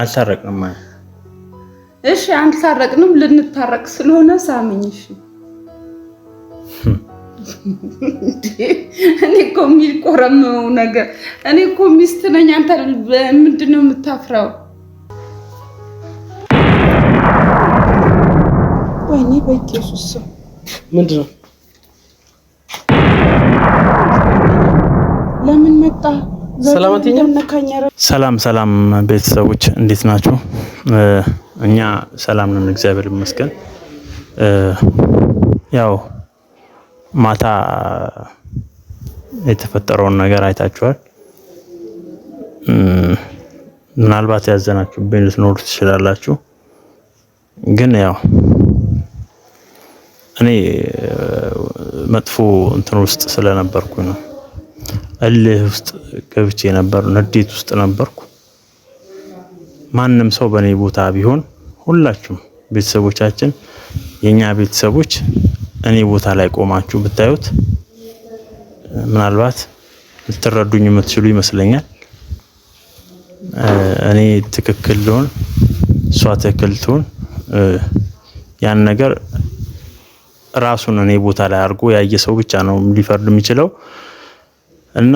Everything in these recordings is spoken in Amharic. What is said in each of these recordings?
አልታረቅንም። እሺ አልታረቅንም፣ ልንታረቅ ስለሆነ ሳመኝ። እሺ እኔ እኮ የሚቆረመው ነገር እኔ እኮ ሚስት ነኝ። አንተ ምንድን ነው የምታፍራው? ወይኔ በኢየሱስ ስም ምንድን ነው? ለምን መጣ? ሰላም ቤተሰቦች እንዴት ናችሁ? እኛ ሰላም ነን፣ እግዚአብሔር ይመስገን። ያው ማታ የተፈጠረውን ነገር አይታችኋል። ምናልባት ያዘናችሁብኝ ልትኖሩ ትችላላችሁ። ግን ያው እኔ መጥፎ እንትን ውስጥ ስለነበርኩ ነው፣ እልህ ውስጥ ገብቼ ነበር፣ ንዴት ውስጥ ነበርኩ። ማንም ሰው በኔ ቦታ ቢሆን ሁላችሁም ቤተሰቦቻችን፣ የኛ ቤተሰቦች እኔ ቦታ ላይ ቆማችሁ ብታዩት ምናልባት ልትረዱኝ የምትችሉ ይመስለኛል። እኔ ትክክል ልሆን እሷ ትክክል ትሆን ያን ነገር ራሱን እኔ ቦታ ላይ አድርጎ ያየ ሰው ብቻ ነው ሊፈርድ የሚችለው። እና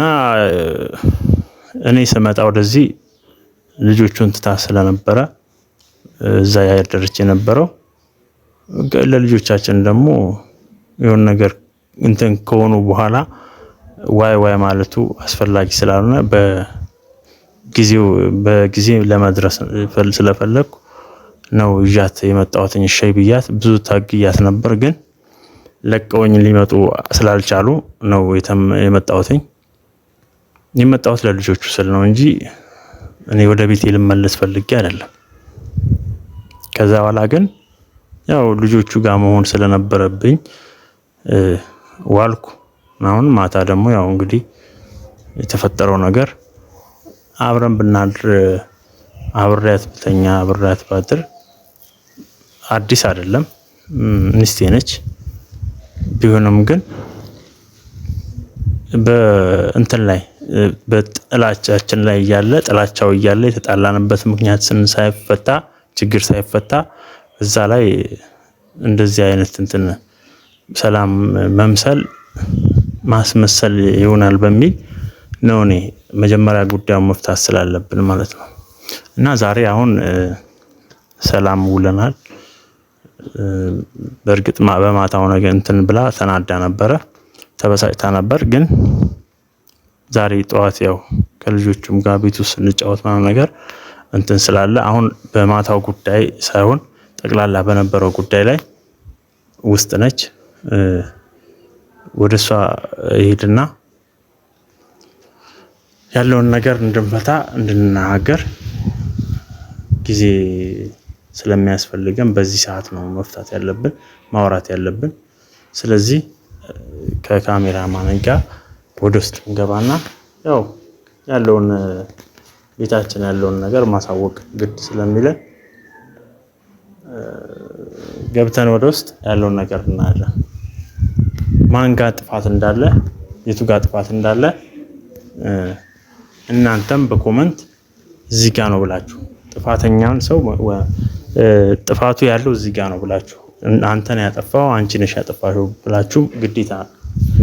እኔ ስመጣ ወደዚህ ልጆቹን ትታ ስለነበረ እዛ ያደረች የነበረው ለልጆቻችን ደግሞ የሆነ ነገር እንትን ከሆኑ በኋላ ዋይ ማለቱ አስፈላጊ ስላልሆነ በጊዜ ለመድረስ ስለፈለኩ ነው ይዣት የመጣሁት። ሻይ ብያት ብዙ ታግያት ነበር፣ ግን ለቀውኝ ሊመጡ ስላልቻሉ ነው የመጣሁት ለልጆቹ ስል ነው እንጂ እኔ ወደ ቤቴ ልመለስ ፈልጌ አይደለም። ከዛ በኋላ ግን ያው ልጆቹ ጋር መሆን ስለነበረብኝ ዋልኩ። አሁን ማታ ደግሞ ያው እንግዲህ የተፈጠረው ነገር አብረን ብናድር አብሬያት ብተኛ አብሬያት ባድር አዲስ አይደለም፣ ሚስቴ ነች። ቢሆንም ግን በእንትን ላይ በጥላቻችን ላይ ጥላቻው እያለ የተጣላንበት ምክንያት ሳይፈታ ችግር ሳይፈታ እዛ ላይ እንደዚህ አይነት እንትን ሰላም መምሰል ማስመሰል ይሆናል በሚል ነው እኔ መጀመሪያ ጉዳዩን መፍታት ስላለብን ማለት ነው። እና ዛሬ አሁን ሰላም ውለናል። በእርግጥ በማታው ነገር እንትን ብላ ተናዳ ነበረ፣ ተበሳጭታ ነበር። ግን ዛሬ ጠዋት ያው ከልጆቹም ጋር ቤት ውስጥ እንጫወት ማለት ነገር እንትን ስላለ አሁን በማታው ጉዳይ ሳይሆን ጠቅላላ በነበረው ጉዳይ ላይ ውስጥ ነች። ወደሷ ይሄድና ያለውን ነገር እንድንፈታ እንድንናገር ጊዜ ስለሚያስፈልገን በዚህ ሰዓት ነው መፍታት ያለብን፣ ማውራት ያለብን። ስለዚህ ከካሜራማን ጋር ወደ ውስጥ እንገባና ያው ያለውን ቤታችን ያለውን ነገር ማሳወቅ ግድ ስለሚለን ገብተን ወደ ውስጥ ያለውን ነገር እናያለን። ማን ጋር ጥፋት እንዳለ፣ የቱ ጋር ጥፋት እንዳለ እናንተም በኮመንት እዚህ ጋር ነው ብላችሁ ጥፋተኛውን ሰው ጥፋቱ ያለው እዚህ ጋር ነው ብላችሁ አንተን ያጠፋው አንቺ ነሽ ያጠፋሽው ብላችሁ ግዴታ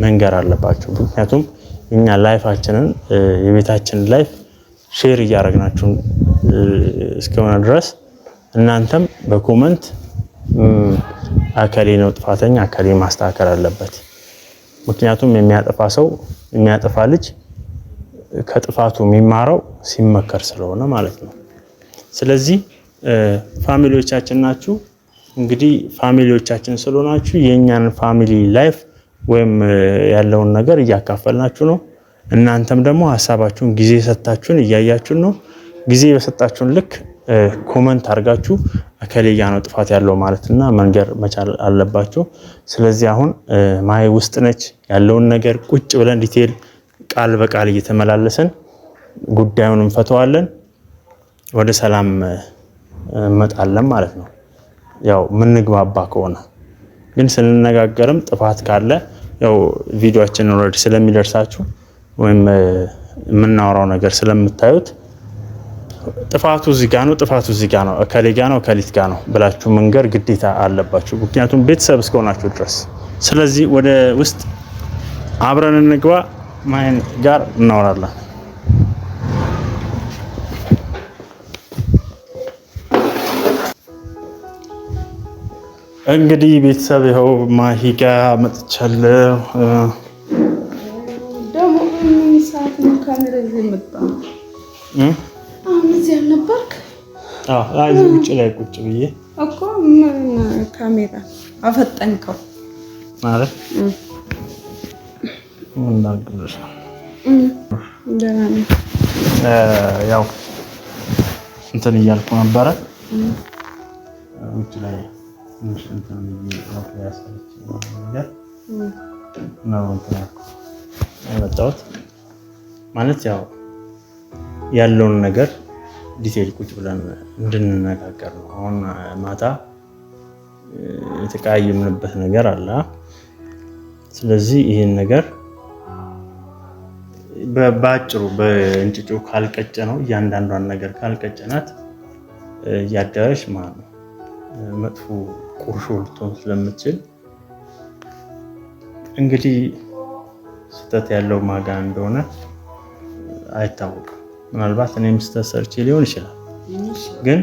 መንገር አለባችሁ። ምክንያቱም እኛ ላይፋችንን የቤታችንን ላይፍ ሼር እያደረግናችሁ እስከሆነ ድረስ እናንተም በኮመንት አከሌ ነው ጥፋተኛ፣ አከሌ ማስተካከል አለበት። ምክንያቱም የሚያጠፋ ልጅ ከጥፋቱ የሚማረው ሲመከር ስለሆነ ማለት ነው። ስለዚህ ፋሚሊዎቻችን ናችሁ። እንግዲህ ፋሚሊዎቻችን ስለሆናችሁ የኛን ፋሚሊ ላይፍ ወይም ያለውን ነገር እያካፈልናችሁ ነው። እናንተም ደግሞ ሐሳባችሁን ጊዜ ሰጣችሁን እያያችሁን ነው። ጊዜ በሰጣችሁን ልክ ኮመንት አድርጋችሁ አከሌያ ነው ጥፋት ያለው ማለትና መንገር መቻል አለባችሁ። ስለዚህ አሁን ማይ ውስጥ ነች ያለውን ነገር ቁጭ ብለን ዲቴል ቃል በቃል እየተመላለሰን ጉዳዩን እንፈተዋለን፣ ወደ ሰላም እንመጣለን ማለት ነው። ያው ምንግባባ ከሆነ ግን ስንነጋገርም ጥፋት ካለ ያው ቪዲዮአችንን ኦልሬዲ ስለሚደርሳችሁ ወይም የምናወራው ነገር ስለምታዩት ጥፋቱ እዚህ ጋር ነው፣ ጥፋቱ እዚህ ጋር ነው፣ እከሌ ጋር ነው፣ እከሊት ጋር ነው ብላችሁ መንገር ግዴታ አለባችሁ። ምክንያቱም ቤተሰብ እስከሆናችሁ ድረስ። ስለዚህ ወደ ውስጥ አብረን እንግባ። ማን ጋር እናወራለን? እንግዲህ ቤተሰብ ይኸው ማሂ ጋር መጥቻለሁ። ደግሞ ሰዓት ነው ካሜራ ይዘህ መጣሁ። አሁን እዚህ አልነበርክ? አዎ፣ ውጭ ላይ ቁጭ ብዬ እኮ ምን ካሜራ አፈጠንከው ማለት ምን ላግዝሽ? ደህና ነኝ። ያው እንትን እያልኩ ነበረ ውጭ ላይ ትንሽ እንትን ያሳለች ነገር ነው እንትን የመጣሁት ማለት ያው ያለውን ነገር ዲቴል ቁጭ ብለን እንድንነጋገር ነው። አሁን ማታ የተቀያየምንበት ነገር አለ። ስለዚህ ይህን ነገር በአጭሩ በእንጭጩ ካልቀጨ ነው እያንዳንዷን ነገር ካልቀጨናት እያደረሽ ማለት ነው መጥፎ ቁርሾ ልትሆን ስለምትችል እንግዲህ ስህተት ያለው ማጋ እንደሆነ አይታወቅም። ምናልባት እኔም ስህተት ሰርቼ ሊሆን ይችላል። ግን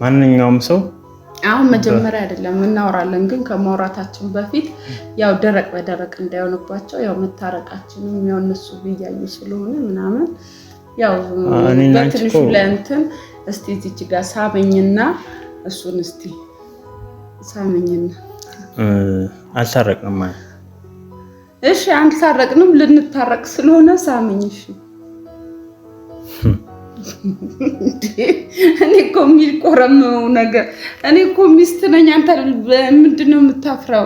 ማንኛውም ሰው አሁን መጀመሪያ አይደለም እናወራለን፣ ግን ከማውራታችን በፊት ያው ደረቅ በደረቅ እንዳይሆንባቸው ያው መታረቃችንም ያው እነሱ ብያዩ ስለሆነ ምናምን ያው በትንሹ ለእንትን እስቲ እዚች ጋር ሳመኝና እሱን እስቲ ሳመኝና አልታረቅንም ማለት እሺ፣ አልታረቅንም ልንታረቅ ስለሆነ ሳመኝ። እሺ እኔ እኮ የሚቆረመው ነገር እኔ እኮ ሚስት ነኝ። አንተ ምንድን ነው የምታፍረው?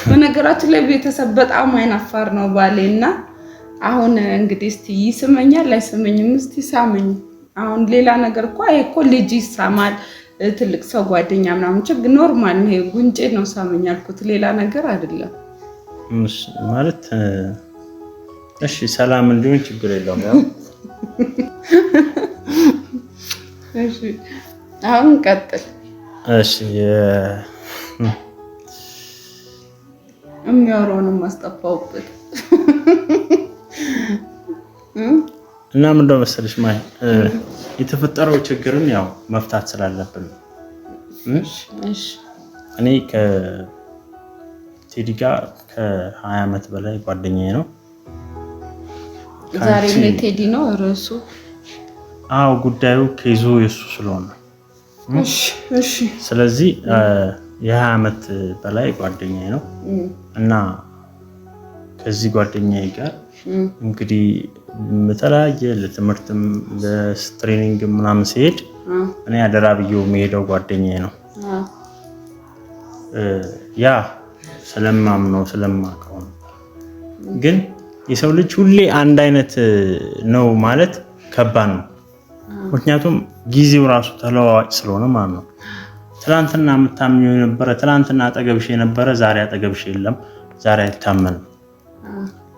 በነገራችን ላይ ቤተሰብ በጣም አይናፋር ነው ባሌና። አሁን እንግዲህ እስቲ ይስመኛል አይስመኝም? እስቲ ሳመኝ። አሁን ሌላ ነገር እኮ አይ እኮ ልጅ ይሳማል፣ ትልቅ ሰው ጓደኛ ምናምን ችግር ኖርማል ነው። ይሄ ጉንጬ ነው ሳመኝ ያልኩት፣ ሌላ ነገር አይደለም ማለት። እሺ ሰላም እንዲሆን ችግር የለውም ያው እሺ አሁን ቀጥል። እሺ የሚያወራውንም ማስጠፋውበት እና ምን እንደው መሰለሽ ማይ የተፈጠረው ችግርን ያው መፍታት ስላለብን እሺ እኔ ከቴዲ ጋር ከ20 ዓመት በላይ ጓደኛዬ ነው። ዛሬ ላይ ቴዲ ነው ርዕሱ። አዎ ጉዳዩ ከይዞ የሱ ስለሆነ እሺ። ስለዚህ የ20 ዓመት በላይ ጓደኛዬ ነው እና ከዚህ ጓደኛዬ ጋር እንግዲህ በተለያየ ለትምህርትም ለትሬኒንግ ምናምን ሲሄድ እኔ አደራ ብዬው የሚሄደው ጓደኛዬ ነው። ያ ስለማምነው ስለማውቀው ነው። ግን የሰው ልጅ ሁሌ አንድ አይነት ነው ማለት ከባድ ነው። ምክንያቱም ጊዜው ራሱ ተለዋዋጭ ስለሆነ ማለት ነው። ትላንትና የምታምኘው የነበረ ትላንትና አጠገብሽ የነበረ ዛሬ አጠገብሽ የለም፣ ዛሬ አይታመንም።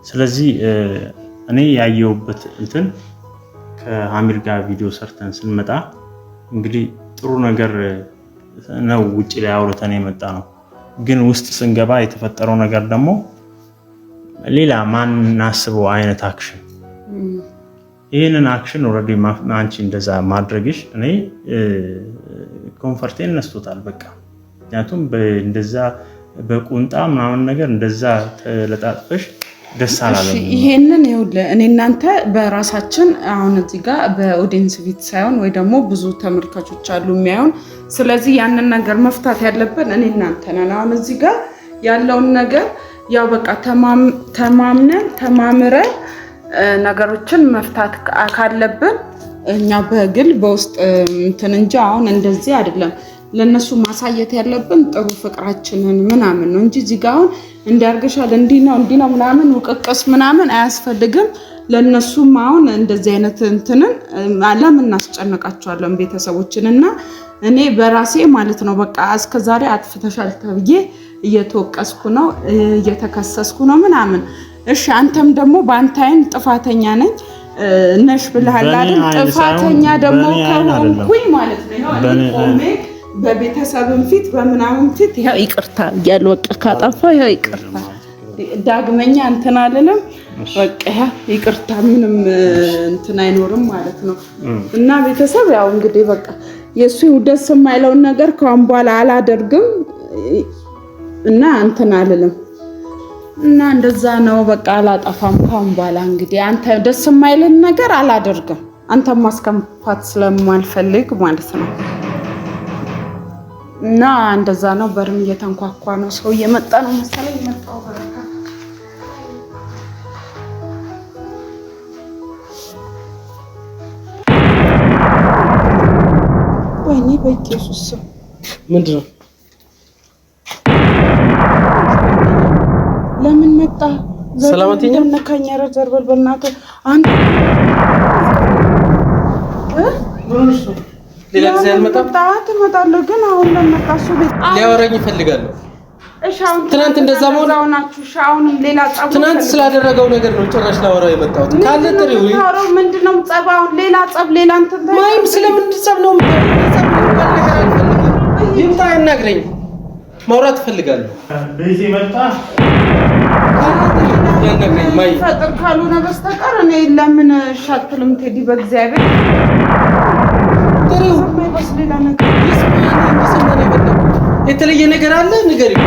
ስለዚህ እኔ ያየሁበት እንትን ከአሚር ጋር ቪዲዮ ሰርተን ስንመጣ እንግዲህ ጥሩ ነገር ነው ውጪ ላይ አውርተን የመጣ ነው። ግን ውስጥ ስንገባ የተፈጠረው ነገር ደግሞ ሌላ ማናስበው አይነት አክሽን። ይህንን አክሽን ኦልሬዲ አንቺ እንደዛ ማድረግሽ እኔ ኮንፈርቴን ነስቶታል በቃ። ምክንያቱም እንደዛ በቁንጣ ምናምን ነገር እንደዛ ተለጣጥፈሽ ደስ አላለም። ይሄንን ይኸውልህ እኔ እናንተ በራሳችን አሁን እዚህ ጋር በኦዲየንስ ፊት ሳይሆን ወይ ደግሞ ብዙ ተመልካቾች አሉ የሚያዩን። ስለዚህ ያንን ነገር መፍታት ያለብን እኔ እናንተ ነን። አሁን እዚህ ጋር ያለውን ነገር ያው በቃ ተማምነን ተማምረን ነገሮችን መፍታት ካለብን እኛ በግል በውስጥ እንትን እንጂ አሁን እንደዚህ አይደለም። ለነሱ ማሳየት ያለብን ጥሩ ፍቅራችንን ምናምን ነው እንጂ እዚህ ጋር አሁን እንዲያርገሻል እንዲህ ነው ምናምን ውቅቅስ ምናምን አያስፈልግም። ለነሱም አሁን እንደዚህ አይነት እንትንን ለምን እናስጨንቃቸዋለን ቤተሰቦችን። እና እኔ በራሴ ማለት ነው በቃ እስከዛሬ አጥፍተሻል ተብዬ እየተወቀስኩ ነው እየተከሰስኩ ነው ምናምን። እሺ አንተም ደግሞ በአንተ አይን ጥፋተኛ ነኝ ነሽ ብለሃል አይደል? ጥፋተኛ ደግሞ ከሆንኩኝ ማለት ነው በቤተሰብም ፊት በምናምን ፊት ይሄው ይቅርታ እያልኩ በቃ ካጠፋ ይሄው ይቅርታ ዳግመኛ እንትን አልልም። በቃ ይቅርታ ምንም እንትን አይኖርም ማለት ነው። እና ቤተሰብ ያው እንግዲህ በቃ የሱ ደስ የማይለውን ነገር ከአሁን በኋላ አላደርግም እና እንትን አልልም እና እንደዛ ነው። በቃ አላጠፋም ከአሁን በኋላ እንግዲህ አንተ ደስ የማይልን ነገር አላደርግም። አንተ ማስከፋት ስለማልፈልግ ማለት ነው። እና እንደዛ ነው። በርም እየተንኳኳ ነው። ሰው እየመጣ ነው መሰለኝ። መጣው በረካ ወይኔ በኢየሱስ ምንድነው? ለምን መጣ? ሰላማተኛ ነካኛ ረዘርበል በእናትህ አንተ ሌላ ጊዜ አልመጣም። ትመጣለህ ግን አሁን ለመጣ እሱ ቤት ሊያወራኝ ይፈልጋል። እሺ አሁን ትናንት እንደዛ መሆናችሁ ሻውን ሌላ ጸብ ትናንት ስላደረገው ነገር ነው ጭራሽ ላወራው የመጣሁት። ካለ ጥሪው ምንድነው ጸባው? ሌላ ጸብ ሌላ እንትን ማይም ስለምን ጸብ ነው ይምጣ ያናግረኝ። ማውራት እፈልጋለሁ። ቤቴ መጣ ያናግረኝ ማይ ፈጥር ካልሆነ በስተቀር እኔ ለምን ሻትልም ቴዲ በእግዚአብሔር ጥሪው በስ ሌላ ነገር ይስማኝ የተለየ ነገር አለ ንገሪኝ።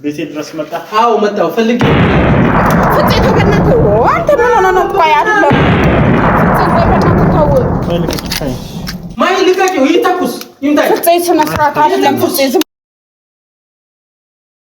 ቤቴ ድረስ መጣ? አዎ መጣሁ። ፈልጌ ፍፄ ተገናተ አንተ ምን ሆነ ነው? ቆይ አይደለም ፍፄ ተገናተ ታው ማይ ልቀቂው ይተኩስ ይምታይ። ፍፄ ስነ ስርዓት አይደለም ፍፄ